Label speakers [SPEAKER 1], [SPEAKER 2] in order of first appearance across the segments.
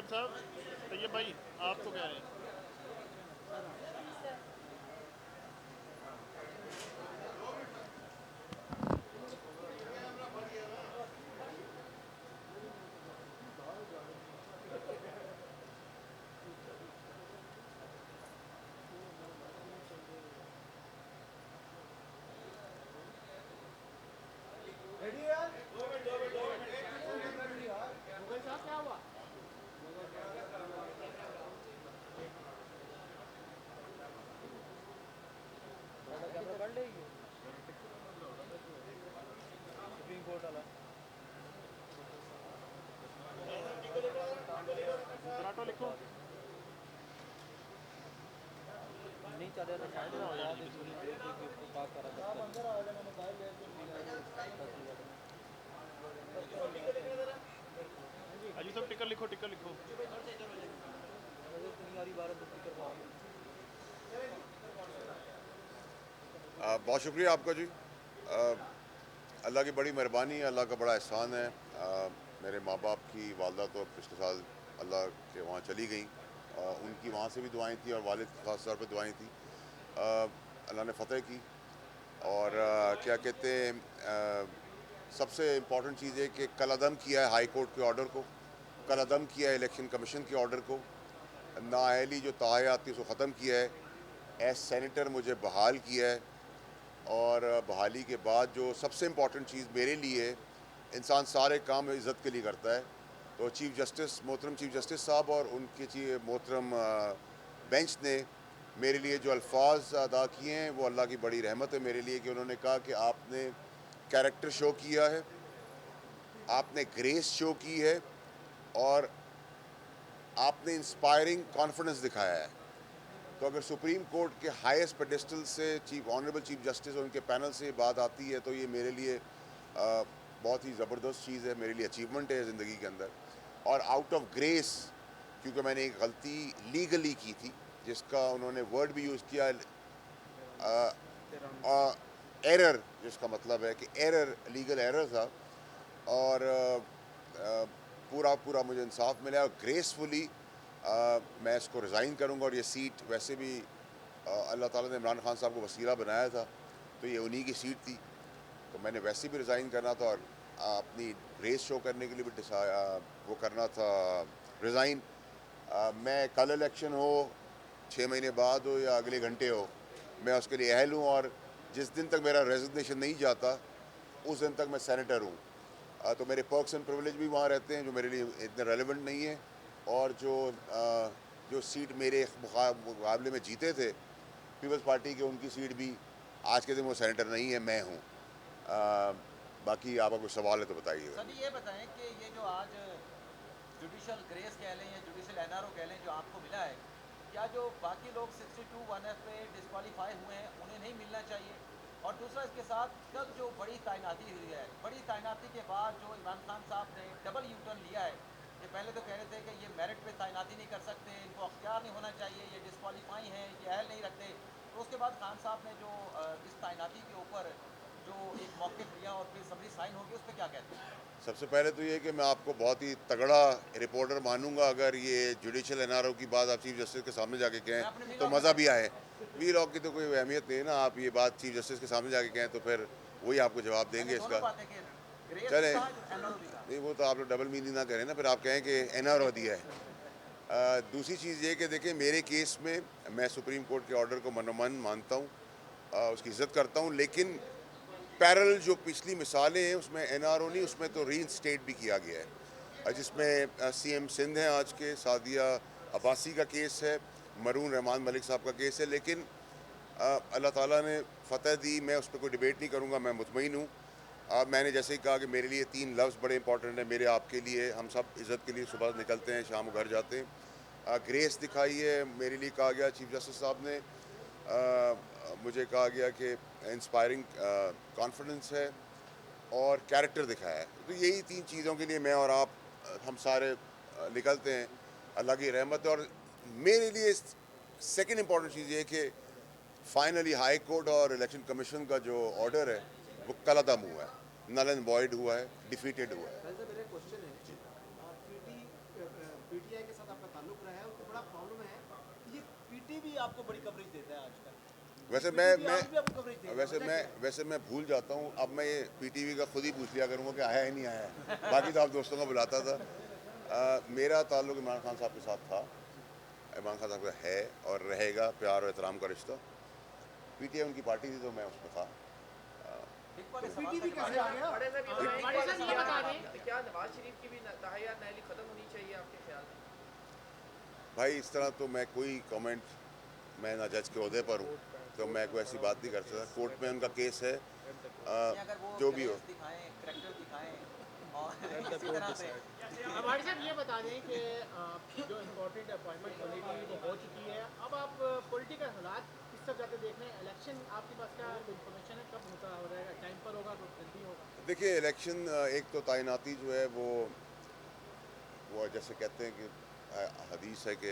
[SPEAKER 1] तैयब साहब, तैयब भाई, आप तो कह रहे हैं। कराटो लिखो।
[SPEAKER 2] नहीं चले तो शायद
[SPEAKER 1] हो जानी
[SPEAKER 2] बाद
[SPEAKER 1] बिस्मिल्लाह।
[SPEAKER 2] थोड़ी देर के उसको पास करा
[SPEAKER 1] अजी साहब टिकट लिखो, टिकट लिखो।
[SPEAKER 2] इतनी सारी बार तो फिक्र पाओ।
[SPEAKER 3] बहुत शुक्रिया आपका जी। अल्लाह की बड़ी मेहरबानी है, अल्लाह का बड़ा एहसान है। मेरे माँ बाप की वालदा तो पिछले साल अल्लाह के वहाँ चली गई। उनकी वहाँ से भी दुआएं थी और वालिद की ख़ास तौर पे दुआएं थी। अल्लाह ने फ़तेह की। और क्या कहते हैं, सबसे इम्पॉर्टेंट चीज़ है कि कलअदम किया है हाई कोर्ट के ऑर्डर को, कलअदम किया है इलेक्शन कमीशन के ऑर्डर को, नाअहली जो तायात थी उसको ख़त्म किया है, एज सेनेटर मुझे बहाल किया है। और बहाली के बाद जो सबसे इम्पॉर्टेंट चीज़ मेरे लिए, इंसान सारे काम इज़्ज़त के लिए करता है, तो चीफ़ जस्टिस मोहतरम चीफ़ जस्टिस साहब और उनके मोहतरम बेंच ने मेरे लिए जो अल्फाज अदा किए हैं वो अल्लाह की बड़ी रहमत है मेरे लिए, कि उन्होंने कहा कि आपने कैरेक्टर शो किया है, आपने ग्रेस शो की है और आपने इंस्पायरिंग कॉन्फिडेंस दिखाया है। तो अगर सुप्रीम कोर्ट के हाईएस्ट पेडिस्टल से ऑनरेबल चीफ जस्टिस और उनके पैनल से बात आती है तो ये मेरे लिए बहुत ही ज़बरदस्त चीज़ है, मेरे लिए अचीवमेंट है ज़िंदगी के अंदर। और आउट ऑफ ग्रेस, क्योंकि मैंने एक गलती लीगली की थी जिसका उन्होंने वर्ड भी यूज़ किया, एरर, जिसका मतलब है कि एरर, लीगल एरर था। और पूरा पूरा मुझे इंसाफ मिला और ग्रेसफुली मैं इसको रिज़ाइन करूंगा। और ये सीट वैसे भी अल्लाह ताला ने इमरान खान साहब को वसीला बनाया था, तो ये उन्हीं की सीट थी, तो मैंने वैसे भी रिज़ाइन करना था और अपनी ग्रेस शो करने के लिए भी वो करना था रिज़ाइन। मैं कल इलेक्शन हो, 6 महीने बाद हो या अगले घंटे हो, मैं उसके लिए अहल हूँ। और जिस दिन तक मेरा रेजिग्नेशन नहीं जाता उस दिन तक मैं सेनेटर हूँ। तो मेरे पर्क्स एंड प्रिविलेज भी वहाँ रहते हैं जो मेरे लिए इतने रेलेवेंट नहीं है। और जो सीट मेरे मुकाबले में जीते थे पीपल्स पार्टी के, उनकी सीट भी आज के दिन वो सेनेटर नहीं है, मैं हूँ। बाकी आपका कुछ सवाल है तो बताइएगा।
[SPEAKER 4] सर ये बताएं कि ये जो आज जुडिशल ग्रेस कह लें या जुडिशल एनआरओ कह लें जो आपको मिला है, क्या जो बाकी लोग 62 1F पे डिस्क्वालीफाई हुए हैं उन्हें नहीं मिलना चाहिए? और दूसरा इसके साथ कल जो बड़ी तैनाती हुई है, बड़ी तैनाती के बाद जो इमरान खान साहब ने डबल यू टर्न लिया है, ये पहले तो कह रहे थे कि ये मेरिट पे तैनाती नहीं कर सकते, इनको अख्तियार नहीं होना चाहिए, ये डिस्क्वालीफाई हैं, ये अहल नहीं रखते, तो उसके बाद खान साहब ने जो इस तैनाती के ऊपर जो एक मौक़िफ़ लिया और फिर समरी साइन होगी, उस पर क्या कहते हैं?
[SPEAKER 3] सबसे पहले तो ये कि मैं आपको बहुत ही तगड़ा रिपोर्टर मानूंगा अगर ये जुडिशल एनआरओ की बात आप चीफ जस्टिस के सामने जाके
[SPEAKER 4] मैं
[SPEAKER 3] कहें
[SPEAKER 4] अपने
[SPEAKER 3] तो
[SPEAKER 4] वीलॉग में
[SPEAKER 3] मज़ा भी
[SPEAKER 4] कहूँगा।
[SPEAKER 3] आए। वी लॉग की तो कोई अहमियत नहीं है ना, आप ये बात चीफ जस्टिस के सामने जाके कहें तो फिर वही आपको जवाब
[SPEAKER 4] मैंने
[SPEAKER 3] देंगे
[SPEAKER 4] दोनों
[SPEAKER 3] इसका।
[SPEAKER 4] बातें की, ग्रेस भी
[SPEAKER 3] चले,
[SPEAKER 4] कहा एनआरओ भी कहा।
[SPEAKER 3] नहीं वो तो आप लोग डबल मीनिंग ना करें ना, फिर आप कहें कि एनआरओ दिया है। दूसरी चीज़ ये कि देखिए मेरे केस में मैं सुप्रीम कोर्ट के ऑर्डर को मनोमन मानता हूँ, उसकी इज़्ज़त करता हूँ, लेकिन पैरेलल जो पिछली मिसालें हैं उसमें एनआरओ नहीं, उसमें तो रीइंस्टेट भी किया गया है, जिसमें सीएम सिंध हैं आज के, सादिया अब्बासी का केस है, मरून रहमान मलिक साहब का केस है। लेकिन अल्लाह ताला ने फ़तह दी, मैं उस पर कोई डिबेट नहीं करूँगा, मैं मुतमईन हूँ। मैंने जैसे ही कहा कि मेरे लिए 3 लफ्ज़ बड़े इंपॉर्टेंट हैं, मेरे आपके लिए, हम सब इज़्ज़त के लिए सुबह निकलते हैं, शाम को घर जाते हैं। ग्रेस दिखाई है, मेरे लिए कहा गया चीफ जस्टिस साहब ने, मुझे कहा गया कि इंस्पायरिंग कॉन्फिडेंस है और कैरेक्टर दिखाया है। तो यही 3 चीज़ों के लिए मैं और आप, हम सारे निकलते हैं, अल्लाह की रहमत है। और मेरे लिए सेकंड इम्पॉर्टेंट चीज़ ये है कि फाइनली हाई कोर्ट और इलेक्शन कमीशन का जो ऑर्डर है वो कलअदम हुआ है, नल एंड वॉइड हुआ है, डिफीटेड हुआ है।
[SPEAKER 2] वैसे मेरा क्वेश्चन है, पीटीआई के
[SPEAKER 5] भी आपको बड़ी कवरेज देता है आजकल।
[SPEAKER 3] वैसे
[SPEAKER 5] PTV आज भी आपको कवरेज देता है,
[SPEAKER 3] वैसे मैं भूल जाता हूँ। अब मैं ये पीटीवी का खुद ही पूछ लिया करूँगा कि आया है नहीं आया है। बाकी तो आप दोस्तों को बुलाता था। मेरा ताल्लुक इमरान खान साहब के साथ था। इमरान खान साहब का है और रहेगा प्यार और एहतराम का रिश्ता। पीटीआई उनकी पार्टी थी तो मैं उसमें था।
[SPEAKER 5] PTV कैसे आ गया?
[SPEAKER 6] बड़े साहब ये बता दें क्या नवाज शरीफ की भी तहैया नैली खत्म होनी चाहिए आपके ख्याल में?
[SPEAKER 3] भाई इस तरह तो मैं कोई कमेंट, मैं ना जज के ओहदे पर हूँ तो मैं कोई ऐसी बात नहीं कर सकता। कोर्ट में उनका केस है,
[SPEAKER 4] अगर वो
[SPEAKER 3] जो भी हो।
[SPEAKER 4] grace दिखाएं, करैक्टर दिखाएं और इसी तरह से
[SPEAKER 7] हमारे साहब ये बता दें कि जो इम्पोर्टेंट अपॉइंटमेंट होने की वो हो चुकी है, अब आप पॉलिटिकल हालात किस तरह जाते देख रहे हैं? इलेक्शन आपके पास क्या इन्फॉर्मेशन है, कब होता हो रहेगा, टाइम पर होगा, तो जल्दी होगा?
[SPEAKER 3] देखिए इलेक्शन एक तो तैनाती जो है वो जैसे कहते हैं कि हदीस है कि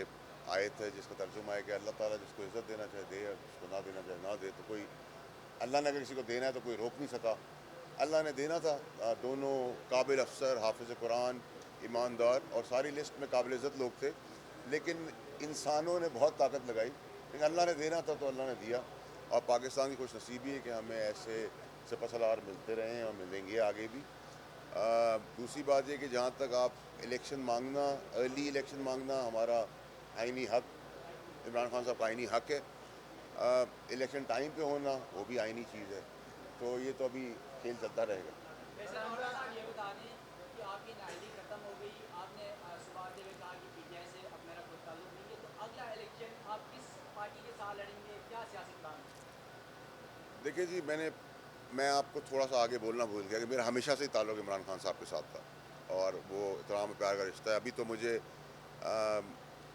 [SPEAKER 3] आयत है जिसका तर्जुमा है कि अल्लाह ताला जिसको इज़्ज़त देना चाहे दे और जिसको ना देना चाहे ना दे। तो कोई अल्लाह ने अगर किसी को देना है तो कोई रोक नहीं सका। अल्लाह ने देना था। दोनों काबिल अफसर, हाफिज़ कुरान, ईमानदार और सारी लिस्ट में काबिल इज़्ज़त लोग थे, लेकिन इंसानों ने बहुत ताकत लगाई। लेकिन अल्लाह ने देना था तो अल्लाह ने दिया। और पाकिस्तान की खुश नसीबी है कि हमें ऐसे सिपहसालार मिलते रहे हैं और मिलेंगे आगे भी। दूसरी बात ये कि जहाँ तक आप इलेक्शन मांगना, अर्ली इलेक्शन मांगना हमारा आइनी हक, इमरान खान साहब का आइनी हक है। इलेक्शन टाइम पे होना वो भी आइनी चीज़ है। तो ये तो अभी खेल चलता रहेगा।
[SPEAKER 8] ये बता दें कि आपकी नाइडी खत्म हो गई, आपने सुबह जब कहा कि पीटीआई से अब मेरा कोई ताल्लुक नहीं है, तो अगला इलेक्शन आप किस पार्टी के साथ लड़ेंगे, क्या सियासी प्लान है?
[SPEAKER 3] देखिए जी, मैं आपको थोड़ा सा आगे बोलना भूल गया कि मेरा हमेशा से ही ताल्लुक इमरान खान साहब के साथ था और वो इतराम प्यार का रिश्ता है। अभी तो मुझे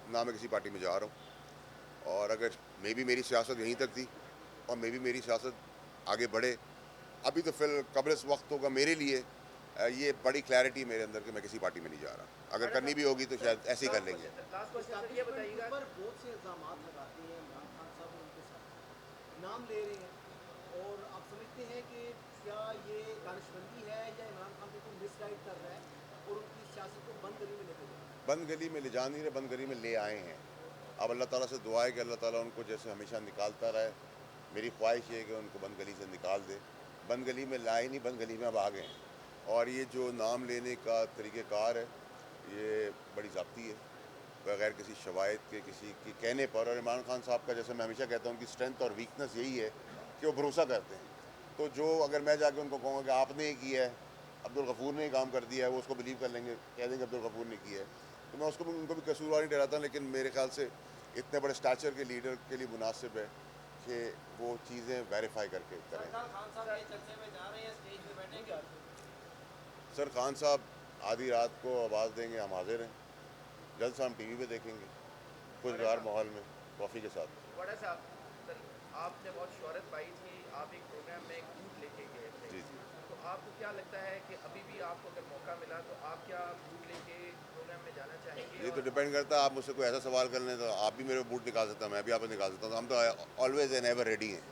[SPEAKER 3] ना मैं किसी पार्टी में जा रहा हूँ और अगर मे भी मेरी सियासत यहीं तक थी और मे भी मेरी सियासत आगे बढ़े। अभी तो फिर कब्ल इस वक्त होगा मेरे लिए ये बड़ी क्लैरिटी मेरे अंदर कि मैं किसी पार्टी में नहीं जा रहा। अगर करनी भी होगी तो शायद ऐसे ही कर लेंगे।
[SPEAKER 6] लास्ट क्वेश्चन सर ये बताइएगा,
[SPEAKER 5] पर बहुत से इल्ज़ाम लगाते हैं इमरान खान साहब और उनके साथ नाम ले रहे हैं और आप समझते हैं कि क्या ये दानिशमंदी है या इमरान खान को मिसगाइड कर रहा है और उनकी सियासत को बंद गली में लेके जा रहा है?
[SPEAKER 3] बंद गली में ले जा नहीं रहे, बंद गली में ले आए हैं। अब अल्लाह ताला से दुआ है कि अल्लाह ताला उनको जैसे हमेशा निकालता रहे। मेरी ख्वाहिश ये है कि उनको बंद गली से निकाल दे। बंद गली में लाए नहीं, बंद गली में अब आ गए हैं। और ये जो नाम लेने का तरीक़ेकार है ये बड़ी ज़ाब्ती है, बग़ैर किसी शवायद के, किसी के कहने पर। और इमरान खान साहब का जैसे मैं हमेशा कहता हूँ उनकी स्ट्रेंथ और वीकनेस यही है कि वो भरोसा करते हैं। तो जो अगर मैं जाके उनको कहूँगा कि आपने ही किया है, अब्दुल गफूर ने ही काम कर दिया है, वो उसको बिलीव कर लेंगे, कह देंगे अब्दुल गफूर ने किया है। तो मैं उनको भी कसूरवार नहीं ठहराता। लेकिन मेरे ख्याल से इतने बड़े स्टैचर के लीडर के लिए मुनासिब है कि वो चीज़ें वेरीफाई करके करें।
[SPEAKER 8] खान साहब ये चर्चे में जा रहे हैं, स्टेज पे बैठेंगे?
[SPEAKER 3] सर खान साहब आधी रात को आवाज़ देंगे, हम हाजिर हैं। जल्द से हम टीवी पे देखेंगे खुशगवार माहौल में कॉफ़ी के साथ।
[SPEAKER 6] बड़ा साहब सर आपने बहुत शोहरत पाई थी, आप एक प्रोग्राम में एक बूट लेके गए थे।
[SPEAKER 3] जी जी।
[SPEAKER 6] तो आपको क्या लगता है कि अभी भी आपको अगर मौका मिला तो आप क्या बूट लेके प्रोग्राम में जाना चाहेंगे?
[SPEAKER 3] ये तो डिपेंड करता है। आप मुझसे कोई ऐसा सवाल कर लें तो आप भी मेरे बूट निकाल सकते हैं, मैं भी आप निकाल सकता हूँ। हम तो ऑलवेज एंड एवर रेडी हैं।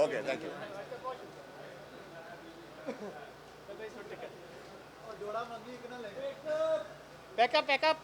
[SPEAKER 3] Okay, thank you.
[SPEAKER 5] और जोड़ा मंगी कितना लेंगे?
[SPEAKER 7] पैकअप